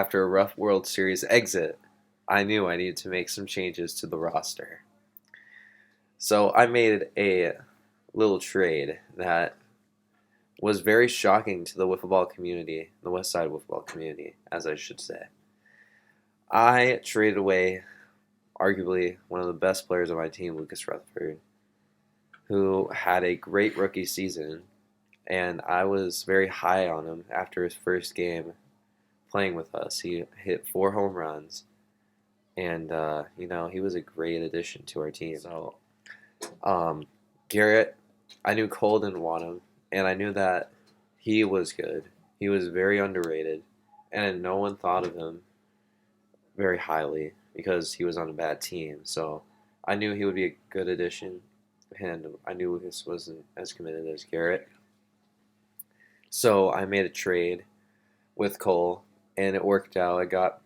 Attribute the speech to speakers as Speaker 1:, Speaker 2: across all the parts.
Speaker 1: after a rough World Series exit, I knew I needed to make some changes to the roster. So I made a little trade that was very shocking to the wiffle ball community, the West Side wiffle ball community, as I should say. I traded away arguably one of the best players on my team, Lucas Rutherford, who had a great rookie season, and I was very high on him after his first game playing with us. He hit 4 home runs, and he was a great addition to our team. So, Garrett, I knew Cole didn't want him, and I knew that he was good. He was very underrated, and no one thought of him very highly because he was on a bad team. So I knew he would be a good addition, and I knew Lucas wasn't as committed as Garrett. So I made a trade with Cole, and it worked out. I got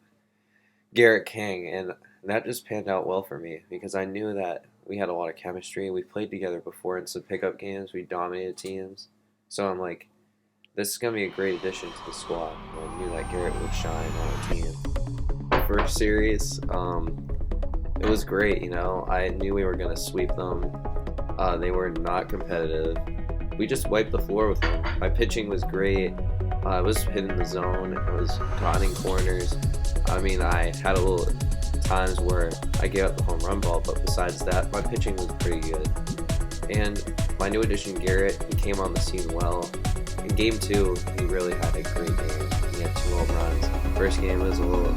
Speaker 1: Garrett King, and that just panned out well for me because I knew that we had a lot of chemistry. We played together before in some pickup games. We dominated teams. So I'm like, this is going to be a great addition to the squad. And I knew that Garrett would shine on our team. The first series, it was great, I knew we were going to sweep them. They were not competitive. We just wiped the floor with them. My pitching was great. I was hitting the zone. I was dotting corners. I mean, I had a little times where I gave up the home run ball, but besides that, my pitching was pretty good. And my new addition, Garrett, he came on the scene well. In game 2, he really had a great game. He had 2 home runs. First game was a little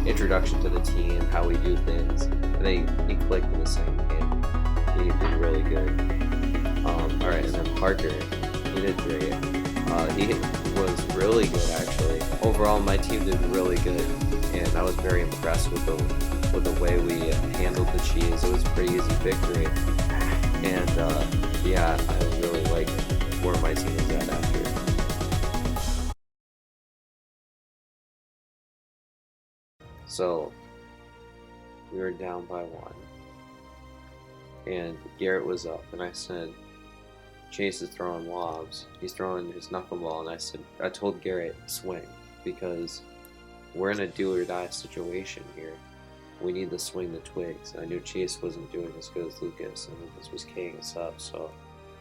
Speaker 1: introduction to the team, how we do things, and then he clicked in the second game. He did really good. Alright, and then Parker, he did great. He was really good, actually. Overall, my team did really good, and I was very impressed with the way we handled the cheese. It was a pretty easy victory, and I really like where my team is at after. So we were down by 1, and Garrett was up, and I said, Chase is throwing lobs. He's throwing his knuckleball, and I told Garrett, swing, because we're in a do or die situation here. We need to swing the twigs. And I knew Chase wasn't doing as good as Lucas, and Lucas was keying us up, so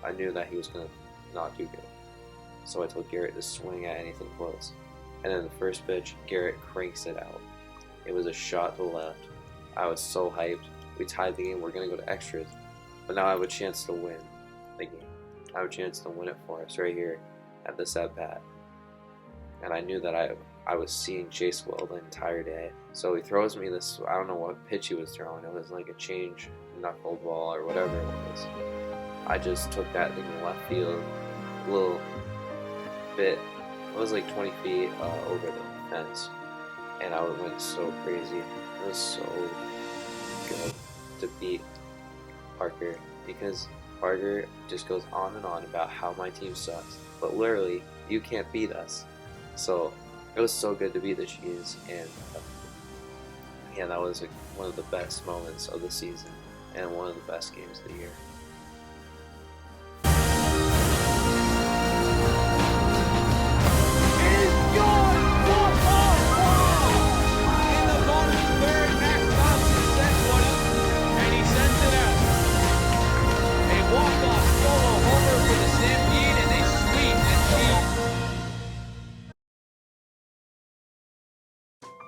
Speaker 1: I knew that he was going to not do good. So I told Garrett to swing at anything close. And then the first pitch, Garrett cranks it out. It was a shot to the left. I was so hyped. We tied the game. We're going to go to extras. But now I have a chance to win the game. I have a chance to win it for us right here at this at-bat. And I knew that I was seeing Chase well the entire day. So he throws me this, I don't know what pitch he was throwing. It was like a change knuckleball or whatever it was. I just took that thing in left field a little bit. It was like 20 feet over the fence. And I went so crazy. It was so good to beat Parker because Parker just goes on and on about how my team sucks, but literally, you can't beat us. So, it was so good to beat the Cheese, and that was one of the best moments of the season, and one of the best games of the year.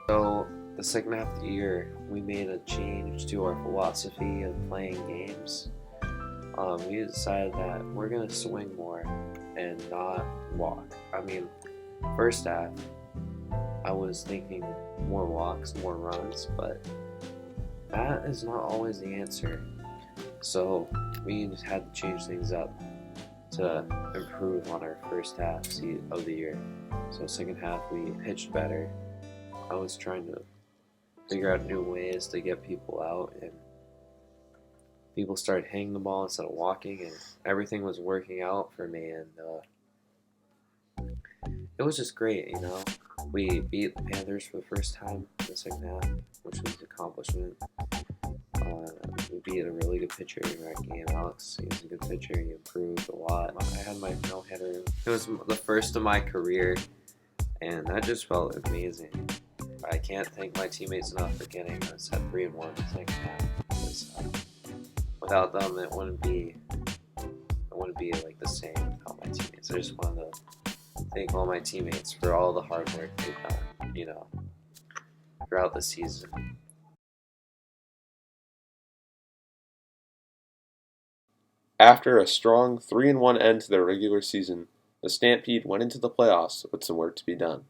Speaker 1: So, the second half of the year, we made a change to our philosophy of playing games. We decided that we're going to swing more and not walk. I mean, first half, I was thinking more walks, more runs, but that is not always the answer. So, we just had to change things up to improve on our first half of the year. So, second half, we pitched better. I was trying to figure out new ways to get people out, and people started hitting the ball instead of walking, and everything was working out for me, and it was just great, We beat the Panthers for the first time in the second half, which was an accomplishment. We beat a really good pitcher in that game. Alex, he was a good pitcher. He improved a lot. I had my no-hitter. It was the first of my career, and that just felt amazing. I can't thank my teammates enough for getting us at 3-1 in the second half. Without them, it wouldn't be like the same without my teammates. I just wanted to thank all my teammates for all the hard work they've done, throughout the season.
Speaker 2: After a strong 3-1 end to their regular season, the Stampede went into the playoffs with some work to be done.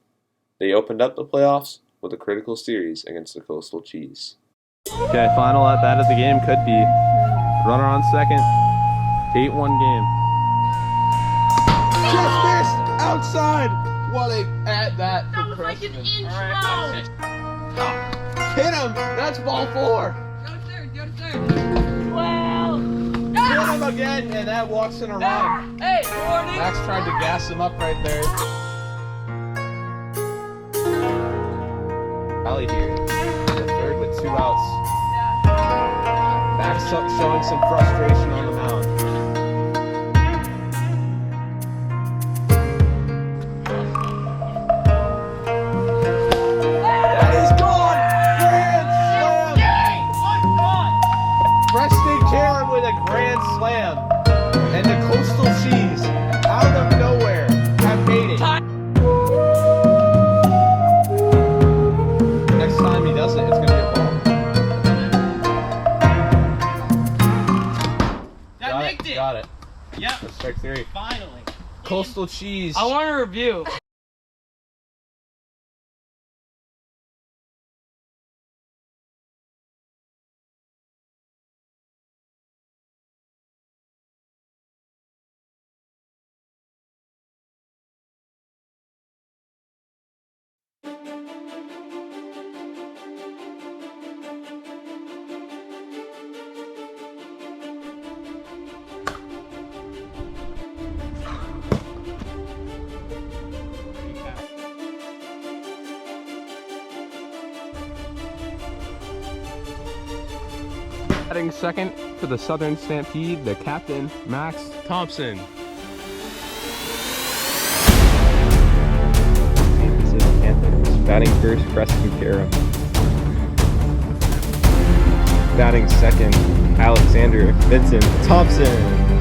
Speaker 2: They opened up the playoffs with a critical series against the Coastal Cheese.
Speaker 3: Okay, final at bat of the game could be runner on second, 8-1 game.
Speaker 4: Just missed outside. What a at bat for
Speaker 5: That was like an inch low.
Speaker 4: Hit him. That's ball 4.
Speaker 5: Go to third. Wow.
Speaker 4: Hit him again, and that walks in a run.
Speaker 5: Hey, warning.
Speaker 4: Max tried to gas him up right there.
Speaker 3: Alley here, the third with 2 outs. Max showing some frustration on the mound.
Speaker 4: That is gone. Grand slam. Preston Karen with a grand slam. And the Coastal Cheese, out of nowhere, have made it. Next time he does it, it's going to be a ball. Got it.
Speaker 6: Yep.
Speaker 4: That's strike 3.
Speaker 6: Finally.
Speaker 4: Coastal Cheese.
Speaker 6: I want a review.
Speaker 3: Batting second for the Southern Stampede, the captain, Max Thompson. Batting first, Preston Karen. Batting second, Alexander Vincent Thompson.